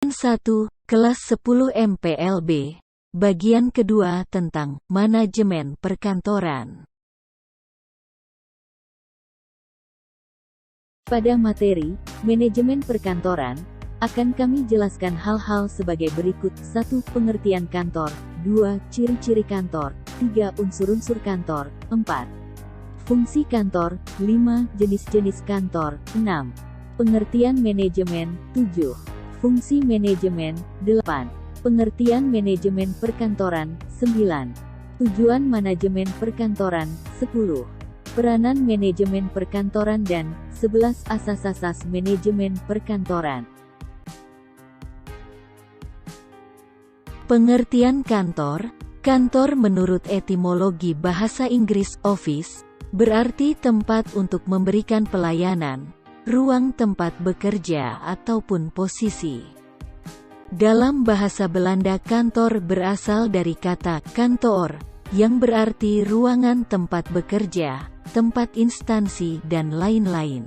1, kelas 10 MPLB, bagian kedua tentang manajemen perkantoran. Pada materi manajemen perkantoran, akan kami jelaskan hal-hal sebagai berikut: 1. Pengertian kantor, 2. Ciri-ciri kantor, 3. Unsur-unsur kantor, 4. Fungsi kantor, 5. Jenis-jenis kantor, 6. Pengertian manajemen, 7. Fungsi manajemen, 8. Pengertian manajemen perkantoran, 9. Tujuan manajemen perkantoran, 10. Peranan manajemen perkantoran dan 11. Asas-asas manajemen perkantoran. Pengertian kantor. Kantor menurut etimologi bahasa Inggris office, berarti tempat untuk memberikan pelayanan, ruang tempat bekerja ataupun posisi. Dalam bahasa Belanda kantor berasal dari kata kantoor, yang berarti ruangan tempat bekerja, tempat instansi dan lain-lain.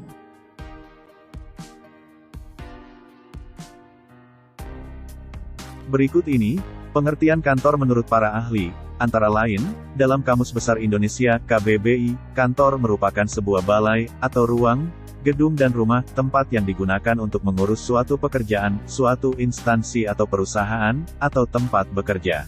Berikut ini, pengertian kantor menurut para ahli, antara lain, dalam Kamus Besar Indonesia KBBI, kantor merupakan sebuah balai, atau ruang, gedung dan rumah, tempat yang digunakan untuk mengurus suatu pekerjaan, suatu instansi atau perusahaan, atau tempat bekerja.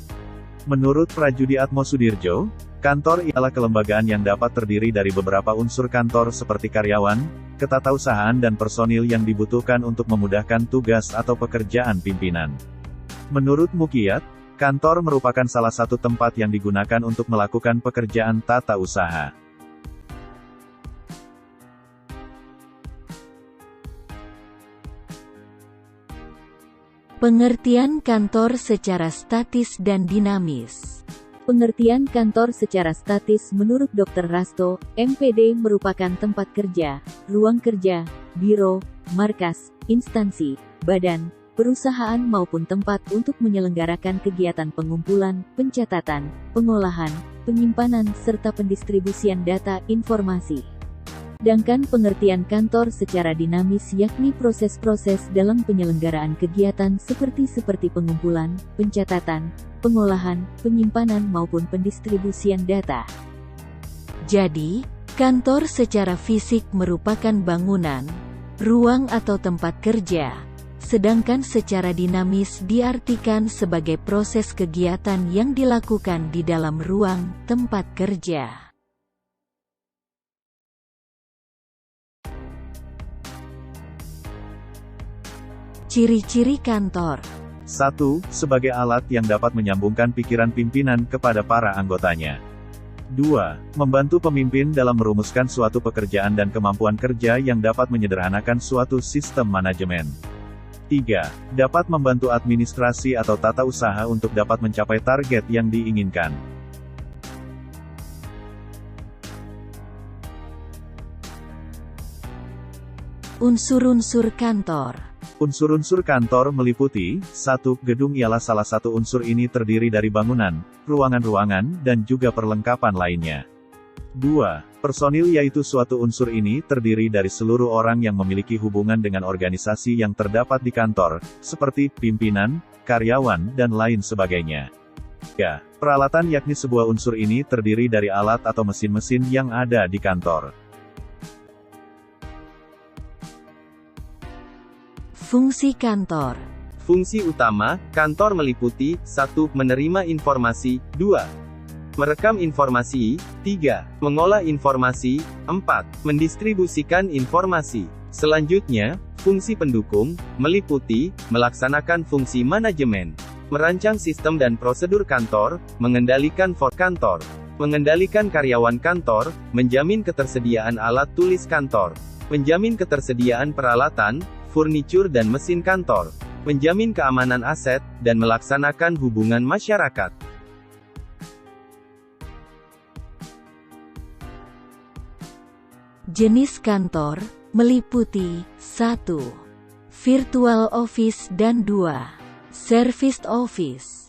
Menurut Prajudi Atmosudirjo, kantor ialah kelembagaan yang dapat terdiri dari beberapa unsur kantor seperti karyawan, ketatausahaan dan personil yang dibutuhkan untuk memudahkan tugas atau pekerjaan pimpinan. Menurut Mukiyat, kantor merupakan salah satu tempat yang digunakan untuk melakukan pekerjaan tata usaha. Pengertian kantor secara statis dan dinamis. Pengertian kantor secara statis menurut Dr. Rasto, MPD merupakan tempat kerja, ruang kerja, biro, markas, instansi, badan, perusahaan maupun tempat untuk menyelenggarakan kegiatan pengumpulan, pencatatan, pengolahan, penyimpanan serta pendistribusian data informasi. Sedangkan pengertian kantor secara dinamis yakni proses-proses dalam penyelenggaraan kegiatan seperti pengumpulan, pencatatan, pengolahan, penyimpanan maupun pendistribusian data. Jadi, kantor secara fisik merupakan bangunan, ruang atau tempat kerja, sedangkan secara dinamis diartikan sebagai proses kegiatan yang dilakukan di dalam ruang, tempat kerja. Ciri-ciri kantor. 1. Sebagai alat yang dapat menyambungkan pikiran pimpinan kepada para anggotanya. 2. Membantu pemimpin dalam merumuskan suatu pekerjaan dan kemampuan kerja yang dapat menyederhanakan suatu sistem manajemen. 3. Dapat membantu administrasi atau tata usaha untuk dapat mencapai target yang diinginkan. Unsur-unsur kantor. Unsur-unsur kantor meliputi, 1. Gedung ialah salah satu unsur ini terdiri dari bangunan, ruangan-ruangan, dan juga perlengkapan lainnya. 2. Personil yaitu suatu unsur ini terdiri dari seluruh orang yang memiliki hubungan dengan organisasi yang terdapat di kantor, seperti pimpinan, karyawan, dan lain sebagainya. 3. Peralatan yakni sebuah unsur ini terdiri dari alat atau mesin-mesin yang ada di kantor. Fungsi kantor. Fungsi utama, kantor meliputi, 1. Menerima informasi, 2. Merekam informasi, 3. Mengolah informasi, 4. Mendistribusikan informasi. Selanjutnya, fungsi pendukung, meliputi, melaksanakan fungsi manajemen, merancang sistem dan prosedur kantor, mengendalikan kantor, mengendalikan karyawan kantor, menjamin ketersediaan alat tulis kantor, menjamin ketersediaan peralatan, furnitur dan mesin kantor, menjamin keamanan aset, dan melaksanakan hubungan masyarakat. Jenis kantor meliputi 1. Virtual office dan 2. Service office.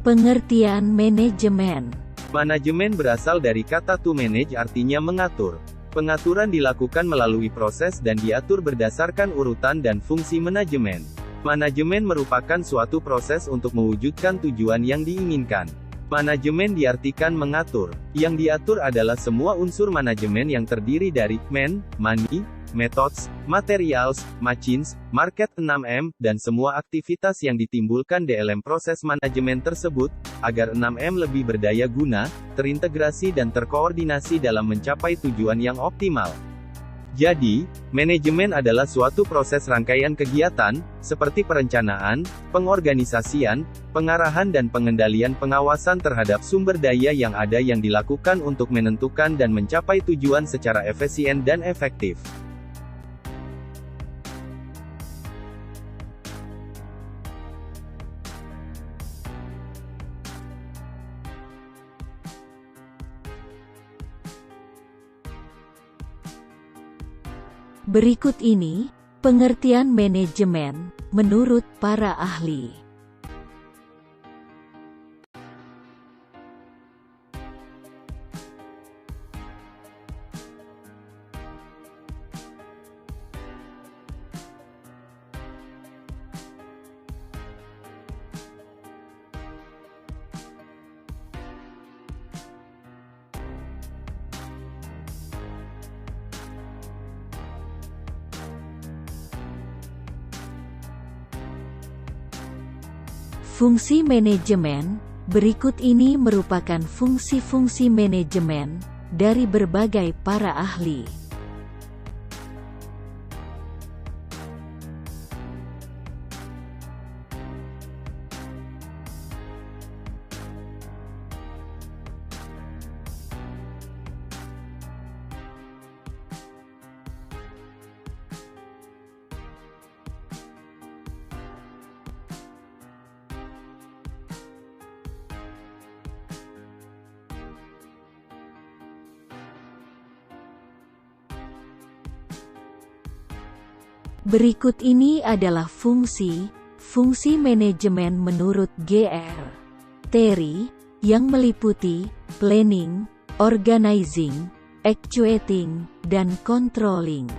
Pengertian manajemen. Manajemen berasal dari kata to manage, artinya mengatur. Pengaturan dilakukan melalui proses dan diatur berdasarkan urutan dan fungsi manajemen. Manajemen merupakan suatu proses untuk mewujudkan tujuan yang diinginkan. Manajemen diartikan mengatur. Yang diatur adalah semua unsur manajemen yang terdiri dari money, methods, materials, machines, market 6M, dan semua aktivitas yang ditimbulkan dalam proses manajemen tersebut, agar 6M lebih berdaya guna, terintegrasi dan terkoordinasi dalam mencapai tujuan yang optimal. Jadi, manajemen adalah suatu proses rangkaian kegiatan, seperti perencanaan, pengorganisasian, pengarahan dan pengendalian pengawasan terhadap sumber daya yang ada yang dilakukan untuk menentukan dan mencapai tujuan secara efisien dan efektif. Berikut ini, pengertian manajemen, menurut para ahli. Fungsi manajemen, berikut ini merupakan fungsi-fungsi manajemen, dari berbagai para ahli. Berikut ini adalah fungsi manajemen menurut Gr. Terry, yang meliputi planning, organizing, actuating, dan controlling.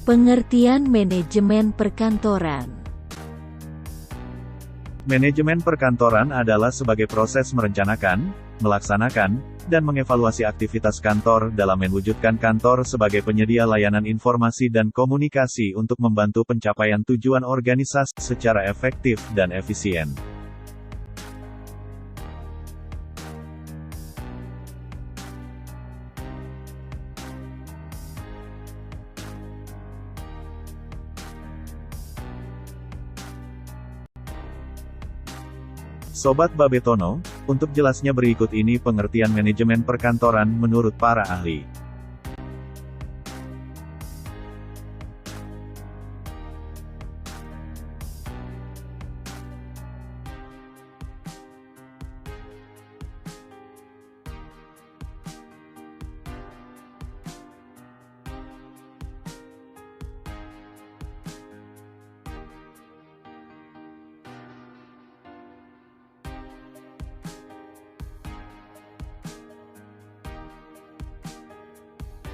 Pengertian manajemen perkantoran. Manajemen perkantoran adalah sebagai proses merencanakan, melaksanakan, dan mengevaluasi aktivitas kantor dalam mewujudkan kantor sebagai penyedia layanan informasi dan komunikasi untuk membantu pencapaian tujuan organisasi secara efektif dan efisien. Sobat Babetono, untuk jelasnya berikut ini pengertian manajemen perkantoran menurut para ahli.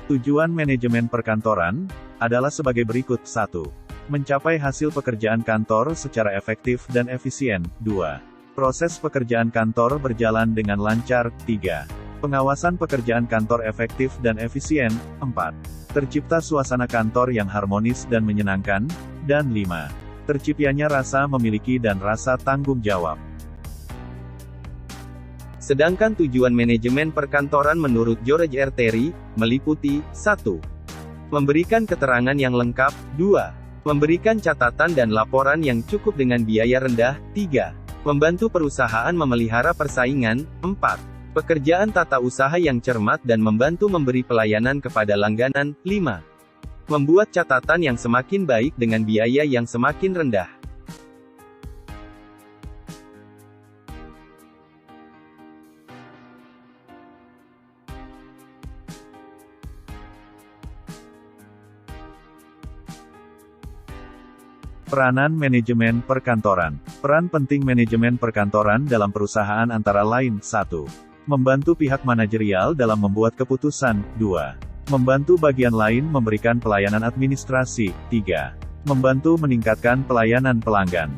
Tujuan manajemen perkantoran adalah sebagai berikut: 1. Mencapai hasil pekerjaan kantor secara efektif dan efisien. 2. Proses pekerjaan kantor berjalan dengan lancar. 3. Pengawasan pekerjaan kantor efektif dan efisien. 4. Tercipta suasana kantor yang harmonis dan menyenangkan. Dan 5. Terciptanya rasa memiliki dan rasa tanggung jawab. Sedangkan tujuan manajemen perkantoran menurut George R. Terry, meliputi 1. Memberikan keterangan yang lengkap. 2. Memberikan catatan dan laporan yang cukup dengan biaya rendah. 3. Membantu perusahaan memelihara persaingan. 4. Pekerjaan tata usaha yang cermat dan membantu memberi pelayanan kepada langganan. 5. Membuat catatan yang semakin baik dengan biaya yang semakin rendah. Peranan manajemen perkantoran. Peran penting manajemen perkantoran dalam perusahaan antara lain: 1. Membantu pihak manajerial dalam membuat keputusan. 2. Membantu bagian lain memberikan pelayanan administrasi. 3. Membantu meningkatkan pelayanan pelanggan.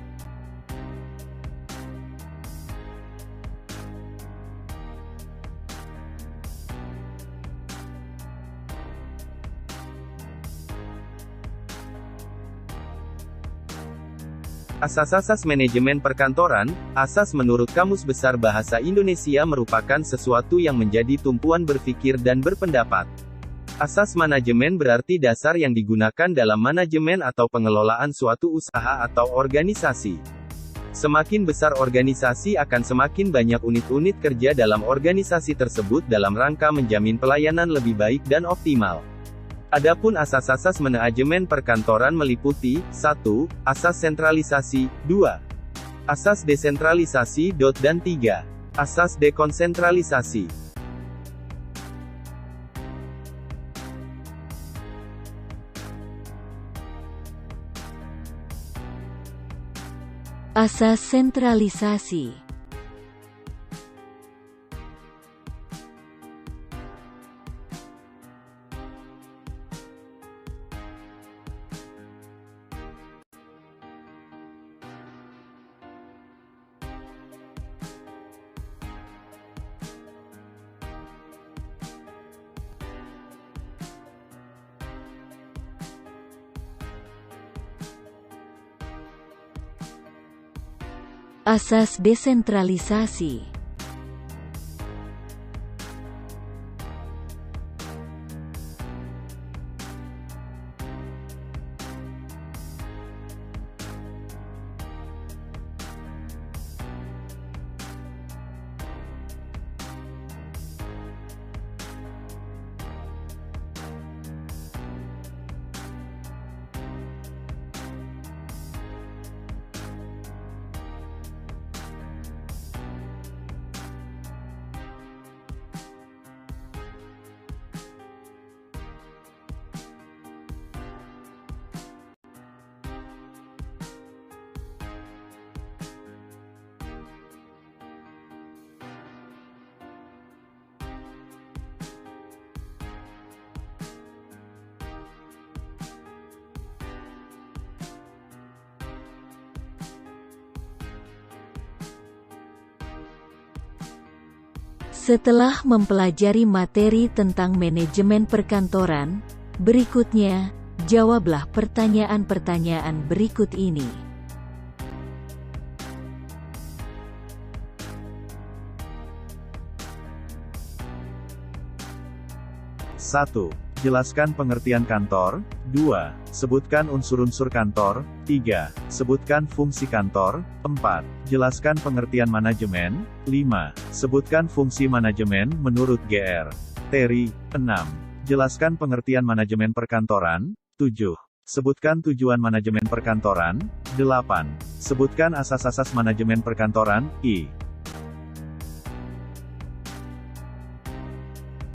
Asas-asas manajemen perkantoran. Asas menurut Kamus Besar Bahasa Indonesia merupakan sesuatu yang menjadi tumpuan berpikir dan berpendapat. Asas manajemen berarti dasar yang digunakan dalam manajemen atau pengelolaan suatu usaha atau organisasi. Semakin besar organisasi akan semakin banyak unit-unit kerja dalam organisasi tersebut dalam rangka menjamin pelayanan lebih baik dan optimal. Adapun asas-asas manajemen perkantoran meliputi: 1. Asas sentralisasi, 2. Asas desentralisasi, dan 3. Asas dekonsentralisasi. Asas sentralisasi. Asas desentralisasi. Setelah mempelajari materi tentang manajemen perkantoran, berikutnya, jawablah pertanyaan-pertanyaan berikut ini. 1. Jelaskan pengertian kantor. 2. Sebutkan unsur-unsur kantor. 3. Sebutkan fungsi kantor. 4. Jelaskan pengertian manajemen. 5. Sebutkan fungsi manajemen menurut Gr. Terry. 6. Jelaskan pengertian manajemen perkantoran. 7. Sebutkan tujuan manajemen perkantoran. 8. Sebutkan asas-asas manajemen perkantoran. I.